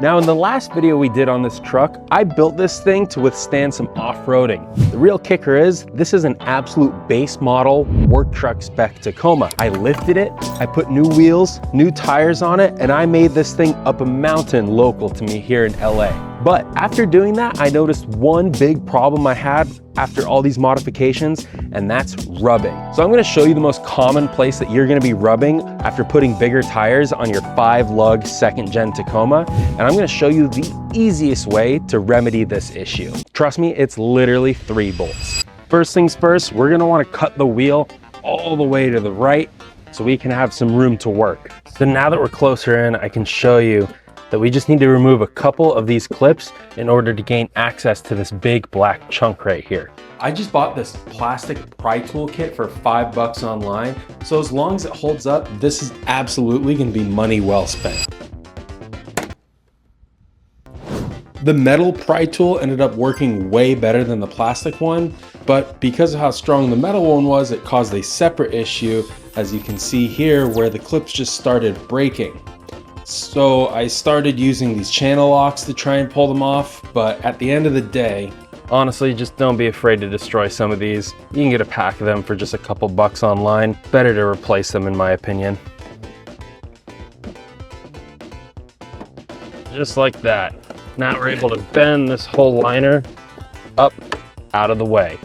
Now in the last video we did on this truck, I built this thing to withstand some off-roading. The real kicker is, this is an absolute base model work truck spec Tacoma. I lifted it, I put new wheels, new tires on it, and I made this thing up a mountain local to me here in LA. But after doing that, I noticed one big problem I had after all these modifications, and that's rubbing. So I'm gonna show you the most common place that you're gonna be rubbing after putting bigger tires on your 5-lug second-gen Tacoma, and I'm gonna show you the easiest way to remedy this issue. Trust me, it's literally 3 bolts. First things first, we're gonna wanna cut the wheel all the way to the right so we can have some room to work. So now that we're closer in, I can show you that we just need to remove a couple of these clips in order to gain access to this big black chunk right here. I just bought this plastic pry tool kit for $5 online, so as long as it holds up, this is absolutely gonna be money well spent. The metal pry tool ended up working way better than the plastic one, but because of how strong the metal one was, it caused a separate issue, as you can see here, where the clips just started breaking. So I started using these channel locks to try and pull them off, but at the end of the day, honestly, just don't be afraid to destroy some of these. You can get a pack of them for just a couple bucks online. Better to replace them in my opinion. Just like that. Now we're able to bend this whole liner up out of the way.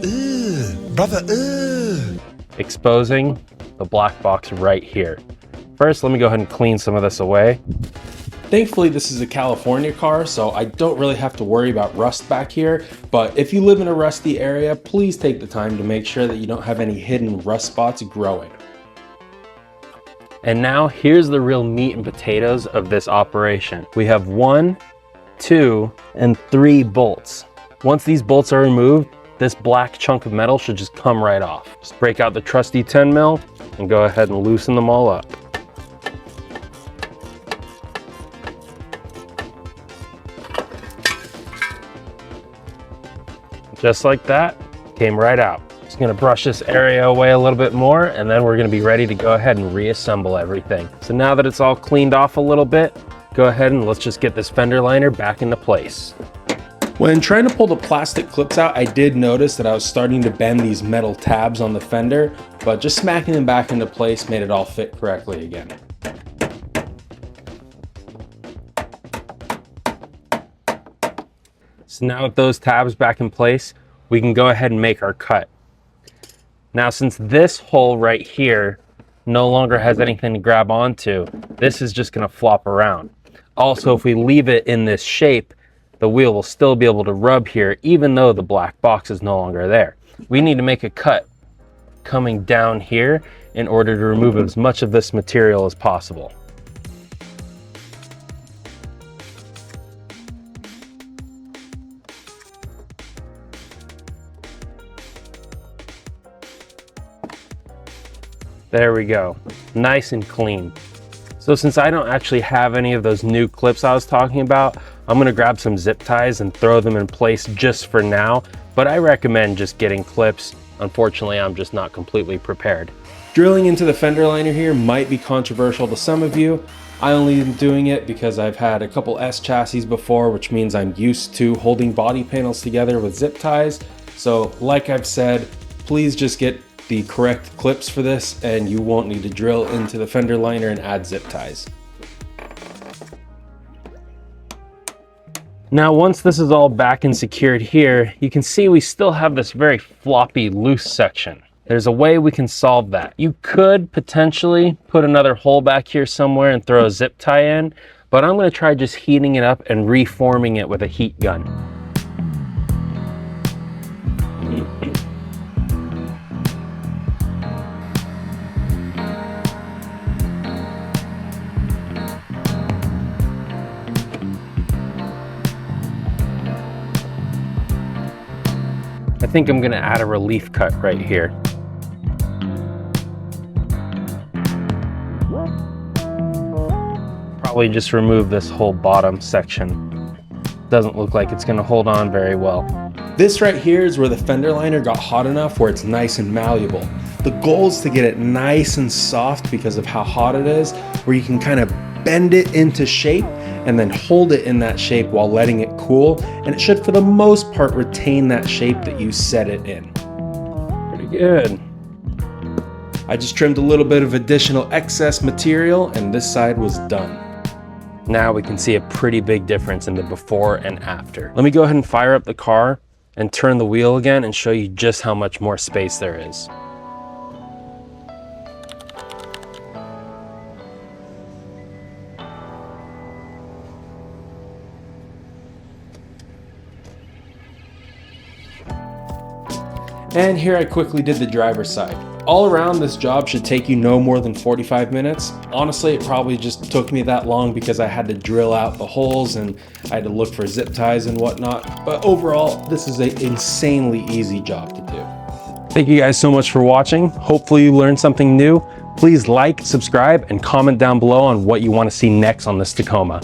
Brother, exposing the black box right here. First, let me go ahead and clean some of this away. Thankfully, this is a California car, so I don't really have to worry about rust back here. But if you live in a rusty area, please take the time to make sure that you don't have any hidden rust spots growing. And now here's the real meat and potatoes of this operation. We have 1, 2, and 3 bolts. Once these bolts are removed, this black chunk of metal should just come right off. Just break out the trusty 10 mil and go ahead and loosen them all up. Just like that, came right out. Just gonna brush this area away a little bit more, and then we're gonna be ready to go ahead and reassemble everything. So now that it's all cleaned off a little bit, go ahead and let's just get this fender liner back into place. When trying to pull the plastic clips out, I did notice that I was starting to bend these metal tabs on the fender, but just smacking them back into place made it all fit correctly again. So now with those tabs back in place, we can go ahead and make our cut. Now, since this hole right here no longer has anything to grab onto, this is just gonna flop around. Also, if we leave it in this shape, the wheel will still be able to rub here, even though the black box is no longer there. We need to make a cut coming down here in order to remove as much of this material as possible. There we go, nice and clean. So since I don't actually have any of those new clips I was talking about, I'm gonna grab some zip ties and throw them in place just for now, but I recommend just getting clips. Unfortunately, I'm just not completely prepared. Drilling into the fender liner here might be controversial to some of you. I only am doing it because I've had a couple S chassis before, which means I'm used to holding body panels together with zip ties. So like I've said, please just get the correct clips for this and you won't need to drill into the fender liner and add zip ties. Now, once this is all back and secured here, you can see we still have this very floppy, loose section. There's a way we can solve that. You could potentially put another hole back here somewhere and throw a zip tie in, but I'm gonna try just heating it up and reforming it with a heat gun. I think I'm gonna add a relief cut right here. Probably just remove this whole bottom section. Doesn't look like it's gonna hold on very well. This right here is where the fender liner got hot enough where it's nice and malleable. The goal is to get it nice and soft because of how hot it is, where you can kind of bend it into shape and then hold it in that shape while letting it cool, and it should for the most part retain that shape that you set it in. Pretty good. I just trimmed a little bit of additional excess material and this side was done. Now we can see a pretty big difference in the before and after. Let me go ahead and fire up the car and turn the wheel again and show you just how much more space there is. And here I quickly did the driver's side. All around, this job should take you no more than 45 minutes. Honestly, it probably just took me that long because I had to drill out the holes and I had to look for zip ties and whatnot. But overall, this is an insanely easy job to do. Thank you guys so much for watching. Hopefully you learned something new. Please like, subscribe, and comment down below on what you want to see next on this Tacoma.